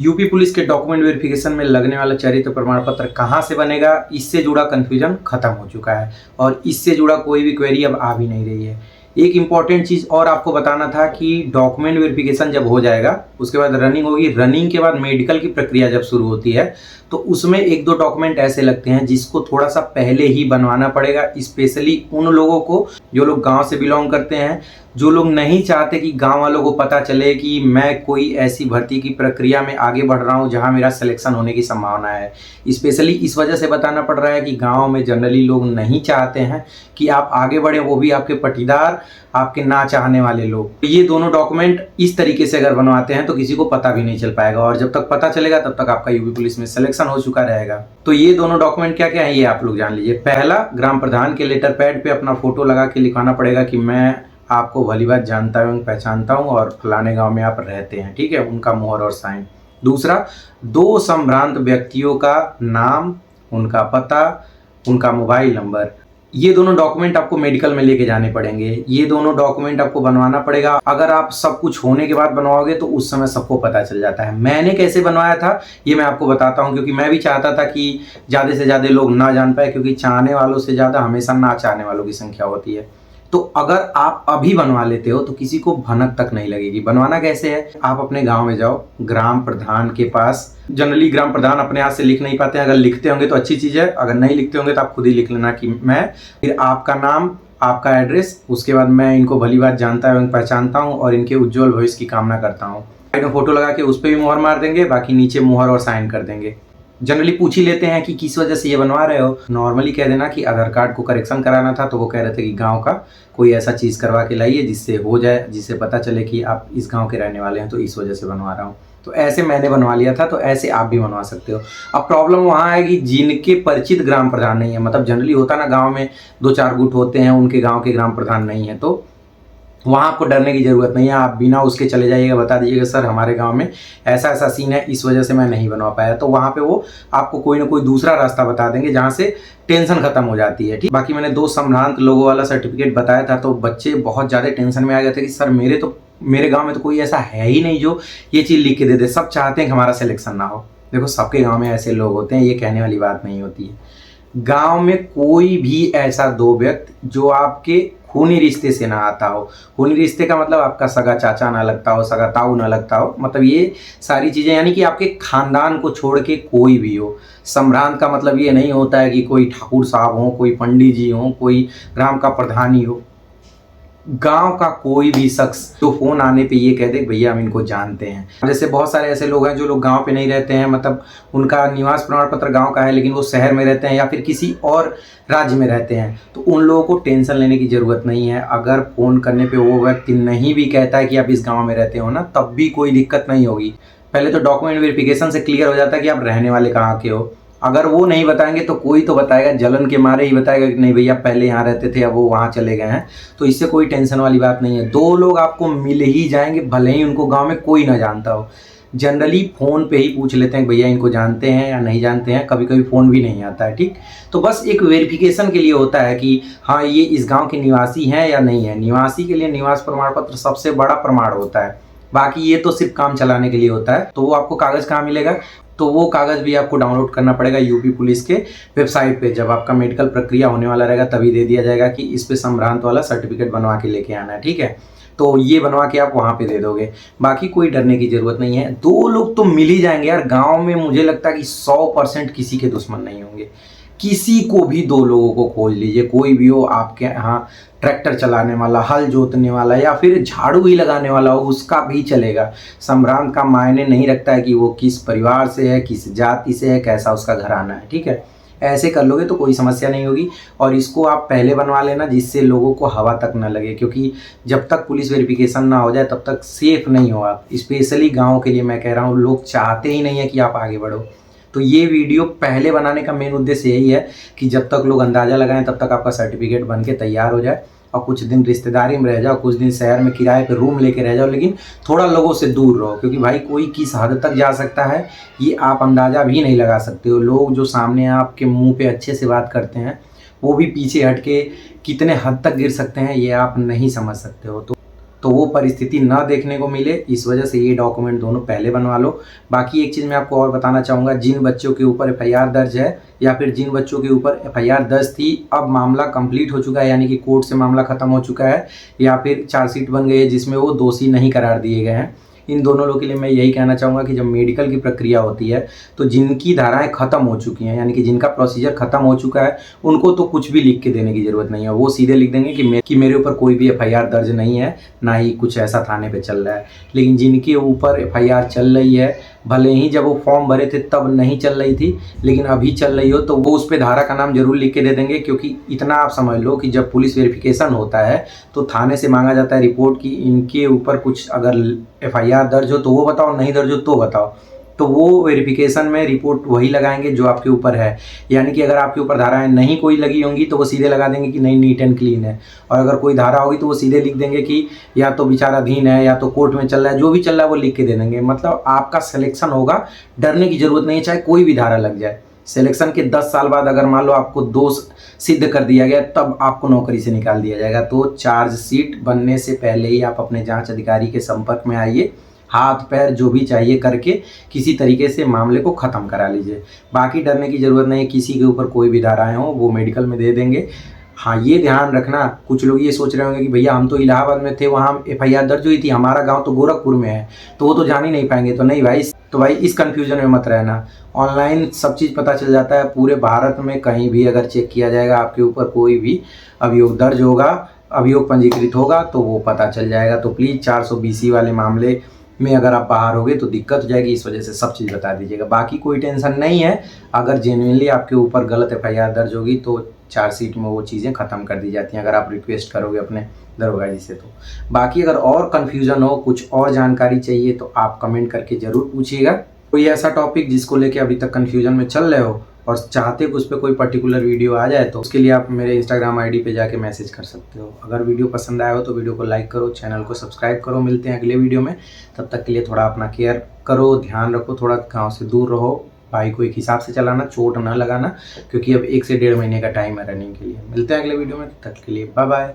UP police के document verification में लगने वाला चरित्र प्रमाण पत्र कहाँ से बनेगा, इससे जुड़ा कन्फ्यूजन खत्म हो चुका है और इससे जुड़ा कोई भी क्वेरी अब आ भी नहीं रही है। एक इम्पॉर्टेंट चीज़ और आपको बताना था कि डॉक्यूमेंट वेरिफिकेशन जब हो जाएगा उसके बाद रनिंग होगी, रनिंग के बाद मेडिकल की प्रक्रिया जब शुरू होती है तो उसमें एक दो डॉक्यूमेंट ऐसे लगते हैं जिसको थोड़ा सा पहले ही बनवाना पड़ेगा, स्पेशली उन लोगों को जो लोग गांव से बिलोंग करते हैं, जो लोग नहीं चाहते कि गांव वालों को पता चले कि मैं कोई ऐसी भर्ती की प्रक्रिया में आगे बढ़ रहा हूं जहां मेरा सिलेक्शन होने की संभावना है। स्पेशली इस वजह से बताना पड़ रहा है कि गांव में जनरली लोग नहीं चाहते हैं कि आप आगे बढ़ें, वो भी आपके पटीदार, आपके ना चाहने वाले लोग। ये दोनों डॉक्यूमेंट इस तरीके से अगर बनवाते हैं तो किसी को पता भी नहीं चल पाएगा और जब तक पता चलेगा तब तक आपका यूपी पुलिस में सिलेक्शन हो चुका रहेगा। तो ये दोनों डॉक्यूमेंट क्या क्या है ये आप लोग जान लीजिए। पहला, ग्राम प्रधान के लेटर पैड पे अपना फोटो लगा के लिखवाना पड़ेगा कि मैं आपको भली बात जानता हूँ, पहचानता हूँ और फलाने गांव में आप रहते हैं, ठीक है, उनका मोहर और साइन। दूसरा, दो संभ्रांत व्यक्तियों का नाम, उनका पता, उनका मोबाइल नंबर। ये दोनों डॉक्यूमेंट आपको मेडिकल में लेके जाने पड़ेंगे। ये दोनों डॉक्यूमेंट आपको बनवाना पड़ेगा। अगर आप सब कुछ होने के बाद बनवाओगे तो उस समय सबको पता चल जाता है। मैंने कैसे बनवाया था ये मैं आपको बताता हूँ, क्योंकि मैं भी चाहता था कि ज़्यादा से ज़्यादा लोग ना जान पाए, क्योंकि चाहने वालों से ज़्यादा हमेशा ना चाहने वालों की संख्या होती है। तो अगर आप अभी बनवा लेते हो तो किसी को भनक तक नहीं लगेगी। बनवाना कैसे है, आप अपने गांव में जाओ, ग्राम प्रधान के पास। जनरली ग्राम प्रधान अपने हाथ से लिख नहीं पाते हैं, अगर लिखते होंगे तो अच्छी चीज़ है, अगर नहीं लिखते होंगे तो आप खुद ही लिख लेना कि मैं, फिर आपका नाम, आपका एड्रेस, उसके बाद मैं इनको भली बात जानता एवं पहचानता हूँ और इनके उज्जवल भविष्य की कामना करता हूँ। साइड में फोटो लगा के उस पर भी मुहर मार देंगे, बाकी नीचे मुहर और साइन कर देंगे। जनरली पूछ ही लेते हैं कि किस वजह से ये बनवा रहे हो। नॉर्मली कह देना कि आधार कार्ड को करेक्शन कराना था, तो वो कह रहे थे कि गांव का कोई ऐसा चीज़ करवा के लाइए जिससे हो जाए, जिससे पता चले कि आप इस गांव के रहने वाले हैं, तो इस वजह से बनवा रहा हूँ। तो ऐसे मैंने बनवा लिया था, तो ऐसे आप भी बनवा सकते हो। अब प्रॉब्लम वहाँ आएगी जिनके परिचित ग्राम प्रधान नहीं है। मतलब जनरली होता ना, गाँव में दो चार गुट होते हैं, उनके गाँव के ग्राम प्रधान नहीं है, तो वहाँ आपको डरने की ज़रूरत नहीं है। आप बिना उसके चले जाइएगा, बता दीजिएगा सर हमारे गांव में ऐसा ऐसा सीन है, इस वजह से मैं नहीं बनवा पाया। तो वहाँ पे वो आपको कोई ना कोई दूसरा रास्ता बता देंगे जहाँ से टेंशन खत्म हो जाती है, ठीक। बाकी मैंने दो संभ्रांत लोगों वाला सर्टिफिकेट बताया था, तो बच्चे बहुत ज़्यादा टेंशन में आ गए थे कि सर मेरे गाँव में तो कोई ऐसा है ही नहीं जो ये चीज़ लिख के दे दे। सब चाहते हैं कि हमारा सिलेक्शन ना हो। देखो, सबके गाँव में ऐसे लोग होते हैं, ये कहने वाली बात नहीं होती है। गांव में कोई भी ऐसा दो व्यक्ति जो आपके खूनी रिश्ते से ना आता हो। खूनी रिश्ते का मतलब आपका सगा चाचा ना लगता हो, सगा ताऊ ना लगता हो, मतलब ये सारी चीज़ें, यानी कि आपके खानदान को छोड़ के कोई भी हो। सम्भ्रांत का मतलब ये नहीं होता है कि कोई ठाकुर साहब हो, कोई पंडित जी हो, कोई ग्राम का प्रधान ही हो। गांव का कोई भी शख्स जो फोन आने पे ये कह दे भैया हम इनको जानते हैं। जैसे बहुत सारे ऐसे लोग हैं जो लोग गांव पे नहीं रहते हैं, मतलब उनका निवास प्रमाण पत्र गांव का है लेकिन वो शहर में रहते हैं या फिर किसी और राज्य में रहते हैं, तो उन लोगों को टेंशन लेने की ज़रूरत नहीं है। अगर फ़ोन करने पे वो व्यक्ति नहीं भी कहता है कि आप इस गाँव में रहते हो ना, तब भी कोई दिक्कत नहीं होगी। पहले तो डॉक्यूमेंट वेरिफिकेशन से क्लियर हो जाता है कि आप रहने वाले कहाँ के हो। अगर वो नहीं बताएंगे तो कोई तो बताएगा, जलन के मारे ही बताएगा कि नहीं भैया पहले यहाँ रहते थे अब वो वहाँ चले गए हैं। तो इससे कोई टेंशन वाली बात नहीं है। दो लोग आपको मिल ही जाएंगे, भले ही उनको गांव में कोई ना जानता हो। जनरली फ़ोन पे ही पूछ लेते हैं भैया इनको जानते हैं या नहीं जानते हैं, कभी कभी फ़ोन भी नहीं आता है, ठीक। तो बस एक वेरिफिकेशन के लिए होता है कि हाँ ये इस गाँव के निवासी हैं या नहीं है। निवासी के लिए निवास प्रमाण पत्र सबसे बड़ा प्रमाण होता है, बाकी ये तो सिर्फ काम चलाने के लिए होता है। तो वो आपको कागज़ कहाँ मिलेगा, तो वो कागज़ भी आपको डाउनलोड करना पड़ेगा यूपी पुलिस के वेबसाइट पे। जब आपका मेडिकल प्रक्रिया होने वाला रहेगा तभी दे दिया जाएगा कि इस पे संभ्रांत वाला सर्टिफिकेट बनवा के लेके आना है, ठीक है। तो ये बनवा के आप वहाँ पे दे दोगे, बाकी कोई डरने की ज़रूरत नहीं है। दो लोग तो मिल ही जाएंगे यार। गाँव में मुझे लगता है कि 100% किसी के दुश्मन नहीं होंगे। किसी को भी दो लोगों को खोज लीजिए, कोई भी हो आपके यहाँ, ट्रैक्टर चलाने वाला, हल जोतने वाला या फिर झाड़ू ही लगाने वाला हो, उसका भी चलेगा। संभ्रांत का मायने नहीं रखता है कि वो किस परिवार से है, किस जाति से है, कैसा उसका घराना है, ठीक है। ऐसे कर लोगे तो कोई समस्या नहीं होगी। और इसको आप पहले बनवा लेना जिससे लोगों को हवा तक ना लगे, क्योंकि जब तक पुलिस वेरिफिकेशन ना हो जाए तब तक सेफ नहीं हो आप। स्पेशली गाँव के लिए मैं कह रहा हूँ, लोग चाहते ही नहीं है कि आप आगे बढ़ो। तो ये वीडियो पहले बनाने का मेन उद्देश्य यही है कि जब तक लोग अंदाज़ा लगाएं तब तक आपका सर्टिफिकेट बन के तैयार हो जाए और कुछ दिन रिश्तेदारी में रह जाओ, कुछ दिन शहर में किराए पे रूम लेके रह जाओ, लेकिन थोड़ा लोगों से दूर रहो, क्योंकि भाई कोई किस हद तक जा सकता है ये आप अंदाज़ा भी नहीं लगा सकते हो। लोग जो सामने आपके मुंह पे अच्छे से बात करते हैं वो भी पीछे हट के कितने हद तक गिर सकते हैं ये आप नहीं समझ सकते हो। तो तो वो परिस्थिति ना देखने को मिले, इस वजह से ये डॉक्यूमेंट दोनों पहले बनवा लो। बाकी एक चीज़ मैं आपको और बताना चाहूँगा, जिन बच्चों के ऊपर एफआईआर दर्ज है या फिर जिन बच्चों के ऊपर एफआईआर दर्ज थी, अब मामला कंप्लीट हो चुका है, यानी कि कोर्ट से मामला खत्म हो चुका है या फिर चार्जशीट बन गई है जिसमें वो दोषी नहीं करार दिए गए हैं, इन दोनों लोगों के लिए मैं यही कहना चाहूँगा कि जब मेडिकल की प्रक्रिया होती है तो जिनकी धाराएं खत्म हो चुकी हैं, यानी कि जिनका प्रोसीजर खत्म हो चुका है, उनको तो कुछ भी लिख के देने की ज़रूरत नहीं है। वो सीधे लिख देंगे कि मेरे ऊपर कोई भी एफआईआर दर्ज नहीं है, ना ही कुछ ऐसा थाने पे चल रहा है। लेकिन जिनके ऊपर एफआईआर चल रही है, भले ही जब वो फॉर्म भरे थे तब नहीं चल रही थी, लेकिन अभी चल रही हो, तो वो उस पर धारा का नाम जरूर लिख के दे देंगे। क्योंकि इतना आप समझ लो कि जब पुलिस वेरिफिकेशन होता है तो थाने से मांगा जाता है रिपोर्ट कि इनके ऊपर कुछ अगर एफआईआर दर्ज हो तो वो बताओ, नहीं दर्ज हो तो बताओ। तो वो वेरिफिकेशन में रिपोर्ट वही लगाएंगे जो आपके ऊपर है। यानी कि अगर आपके ऊपर धाराएं नहीं कोई लगी होंगी तो वो सीधे लगा देंगे कि नहीं, नीट एंड क्लीन है। और अगर कोई धारा होगी तो वो सीधे लिख देंगे कि या तो विचाराधीन है या तो कोर्ट में चल रहा है, जो भी चल रहा है वो लिख के दे देंगे। मतलब आपका सिलेक्शन होगा, डरने की जरूरत नहीं है, चाहे कोई भी धारा लग जाए। सिलेक्शन के 10 साल बाद अगर मान लो आपको दोष सिद्ध कर दिया गया, तब आपको नौकरी से निकाल दिया जाएगा। तो चार्जशीट बनने से पहले ही आप अपने जांच अधिकारी के संपर्क में आइए, हाथ पैर जो भी चाहिए करके किसी तरीके से मामले को ख़त्म करा लीजिए। बाकी डरने की ज़रूरत नहीं, किसी के ऊपर कोई भी धाराएं हो वो मेडिकल में दे देंगे। हाँ, ये ध्यान रखना, कुछ लोग ये सोच रहे होंगे कि भैया हम तो इलाहाबाद में थे, वहाँ एफआईआर दर्ज हुई थी, हमारा गांव तो गोरखपुर में है, तो वो तो जान ही नहीं पाएंगे। तो नहीं भाई, तो भाई इस कन्फ्यूजन में मत रहना। ऑनलाइन सब चीज़ पता चल जाता है। पूरे भारत में कहीं भी अगर चेक किया जाएगा, आपके ऊपर कोई भी अभियोग दर्ज होगा, अभियोग पंजीकृत होगा, तो वो पता चल जाएगा। तो प्लीज़ 420 वाले मामले में अगर आप बाहर होगे तो दिक्कत हो जाएगी, इस वजह से सब चीज़ बता दीजिएगा। बाकी कोई टेंशन नहीं है, अगर जेन्युइनली आपके ऊपर गलत एफआईआर दर्ज होगी तो चार्जशीट में वो चीज़ें ख़त्म कर दी जाती हैं, अगर आप रिक्वेस्ट करोगे अपने दरोगा जी से। तो बाकी अगर और कन्फ्यूज़न हो, कुछ और जानकारी चाहिए तो आप कमेंट करके ज़रूर पूछिएगा। कोई ऐसा टॉपिक जिसको लेके अभी तक कन्फ्यूजन में चल रहे हो और चाहते हो कि उस पर कोई पर्टिकुलर वीडियो आ जाए, तो उसके लिए आप मेरे इंस्टाग्राम आईडी पे जाके मैसेज कर सकते हो। अगर वीडियो पसंद आया हो तो वीडियो को लाइक करो, चैनल को सब्सक्राइब करो। मिलते हैं अगले वीडियो में, तब तक के लिए थोड़ा अपना केयर करो, ध्यान रखो, थोड़ा गाँव से दूर रहो, बाइक को एक हिसाब से चलाना, चोट ना लगाना, क्योंकि अब 1 से 1.5 महीने का टाइम है रनिंग के लिए। मिलते हैं अगले वीडियो में, तब तक के लिए बाय बाय।